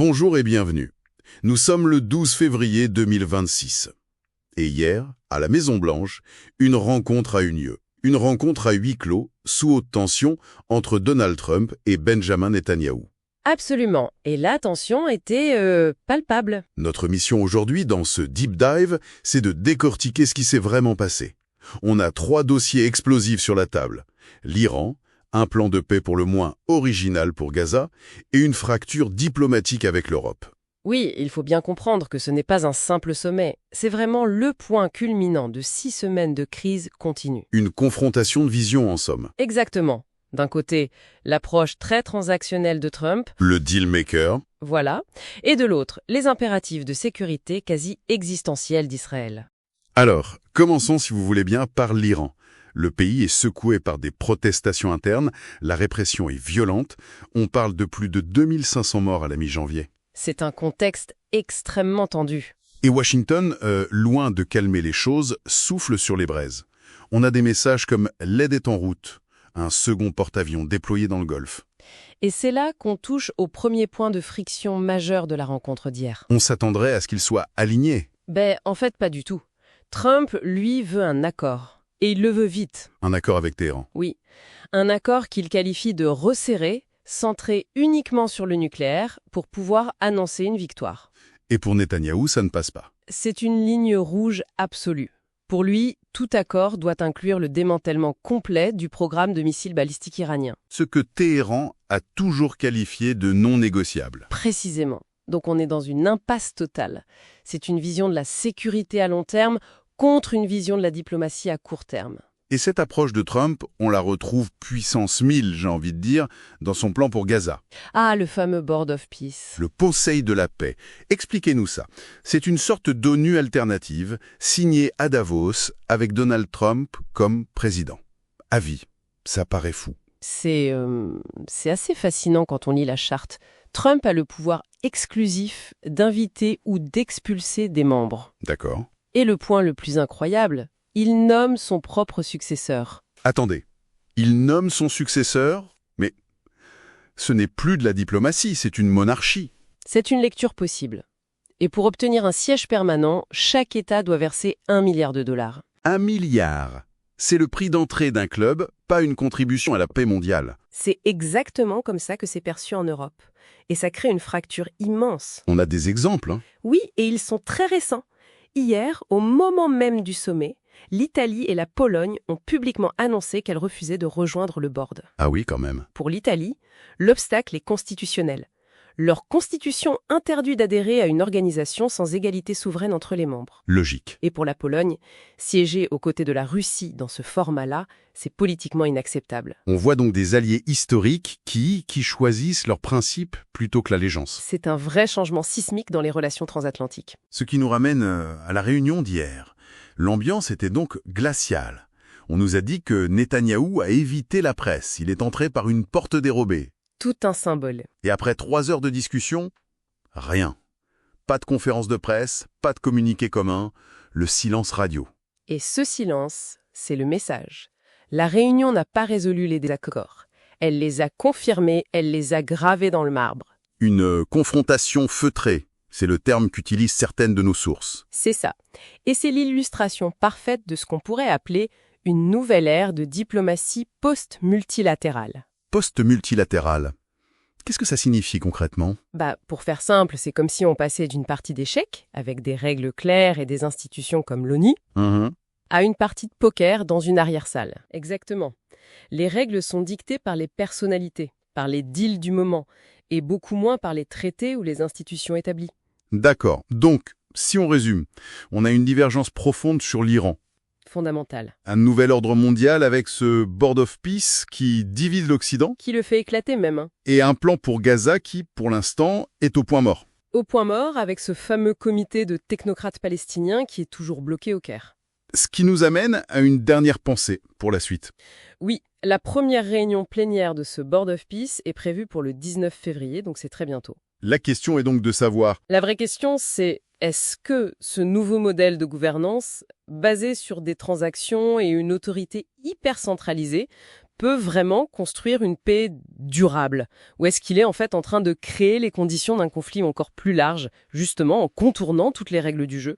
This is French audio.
Bonjour et bienvenue. Nous sommes le 12 février 2026. Et hier, à la Maison-Blanche, une rencontre a eu lieu. Une rencontre à huis clos, sous haute tension, entre Donald Trump et Benjamin Netanyahou. Absolument. Et la tension était palpable. Notre mission aujourd'hui, dans ce deep dive, c'est de décortiquer ce qui s'est vraiment passé. On a 3 dossiers explosifs sur la table. L'Iran, un plan de paix pour le moins original pour Gaza, et une fracture diplomatique avec l'Europe. Oui, il faut bien comprendre que ce n'est pas un simple sommet. C'est vraiment le point culminant de 6 semaines de crise continue. Une confrontation de vision en somme. Exactement. D'un côté, l'approche très transactionnelle de Trump, Le deal maker, voilà, et de l'autre, les impératifs de sécurité quasi existentiels d'Israël. Alors, commençons si vous voulez bien par l'Iran. Le pays est secoué par des protestations internes, la répression est violente, on parle de plus de 2500 morts à la mi-janvier. C'est un contexte extrêmement tendu. Et Washington, loin de calmer les choses, souffle sur les braises. On a des messages comme « l'aide est en route », un second porte-avions déployé dans le Golfe. Et c'est là qu'on touche au premier point de friction majeur de la rencontre d'hier. On s'attendrait à ce qu'il soit aligné. En fait, pas du tout. Trump, lui, veut un accord. Et il le veut vite. Un accord avec Téhéran. Oui. Un accord qu'il qualifie de resserré, centré uniquement sur le nucléaire, pour pouvoir annoncer une victoire. Et pour Netanyahou, ça ne passe pas. C'est une ligne rouge absolue. Pour lui, tout accord doit inclure le démantèlement complet du programme de missiles balistiques iranien. Ce que Téhéran a toujours qualifié de non négociable. Précisément. Donc on est dans une impasse totale. C'est une vision de la sécurité à long terme contre une vision de la diplomatie à court terme. Et cette approche de Trump, on la retrouve puissance 1000, j'ai envie de dire, dans son plan pour Gaza. Ah, le fameux Board of Peace. Le Conseil de la paix. Expliquez-nous ça. C'est une sorte d'ONU alternative, signée à Davos, avec Donald Trump comme président. À vie. Ça paraît fou. C'est assez fascinant quand on lit la charte. Trump a le pouvoir exclusif d'inviter ou d'expulser des membres. D'accord. Et le point le plus incroyable, il nomme son propre successeur. Attendez. Il nomme son successeur, mais ce n'est plus de la diplomatie, c'est une monarchie. C'est une lecture possible. Et pour obtenir un siège permanent, chaque État doit verser $1 milliard. 1 milliard. C'est le prix d'entrée d'un club, pas une contribution à la paix mondiale. C'est exactement comme ça que c'est perçu en Europe. Et ça crée une fracture immense. On a des exemples, hein. Oui, et ils sont très récents. Hier, au moment même du sommet, l'Italie et la Pologne ont publiquement annoncé qu'elles refusaient de rejoindre le board. Ah oui, quand même. Pour l'Italie, l'obstacle est constitutionnel. Leur constitution interdit d'adhérer à une organisation sans égalité souveraine entre les membres. Logique. Et pour la Pologne, siéger aux côtés de la Russie dans ce format-là, c'est politiquement inacceptable. On voit donc des alliés historiques qui choisissent leurs principes plutôt que l'allégeance. C'est un vrai changement sismique dans les relations transatlantiques. Ce qui nous ramène à la réunion d'hier. L'ambiance était donc glaciale. On nous a dit que Netanyahou a évité la presse. Il est entré par une porte dérobée. Tout un symbole. Et après 3 heures de discussion, rien. Pas de conférence de presse, pas de communiqué commun, le silence radio. Et ce silence, c'est le message. La réunion n'a pas résolu les désaccords. Elle les a confirmés, elle les a gravés dans le marbre. Une confrontation feutrée, c'est le terme qu'utilisent certaines de nos sources. C'est ça. Et c'est l'illustration parfaite de ce qu'on pourrait appeler une nouvelle ère de diplomatie post-multilatérale. Post-multilatéral. Qu'est-ce que ça signifie concrètement? Pour faire simple, c'est comme si on passait d'une partie d'échecs, avec des règles claires et des institutions comme l'ONU, à une partie de poker dans une arrière-salle. Exactement. Les règles sont dictées par les personnalités, par les deals du moment, et beaucoup moins par les traités ou les institutions établies. D'accord. Donc, si on résume, on a une divergence profonde sur l'Iran. Fondamental. Un nouvel ordre mondial avec ce Board of Peace qui divise l'Occident Qui le fait éclater même. et un plan pour Gaza qui, pour l'instant, est au point mort. Au point mort avec ce fameux comité de technocrates palestiniens qui est toujours bloqué au Caire. Ce qui nous amène à une dernière pensée pour la suite. Oui, la première réunion plénière de ce Board of Peace est prévue pour le 19 février, donc c'est très bientôt. La question est donc de savoir, La vraie question, c'est est-ce que ce nouveau modèle de gouvernance, basé sur des transactions et une autorité hyper centralisée, peut vraiment construire une paix durable? Ou est-ce qu'il est en fait en train de créer les conditions d'un conflit encore plus large, justement en contournant toutes les règles du jeu?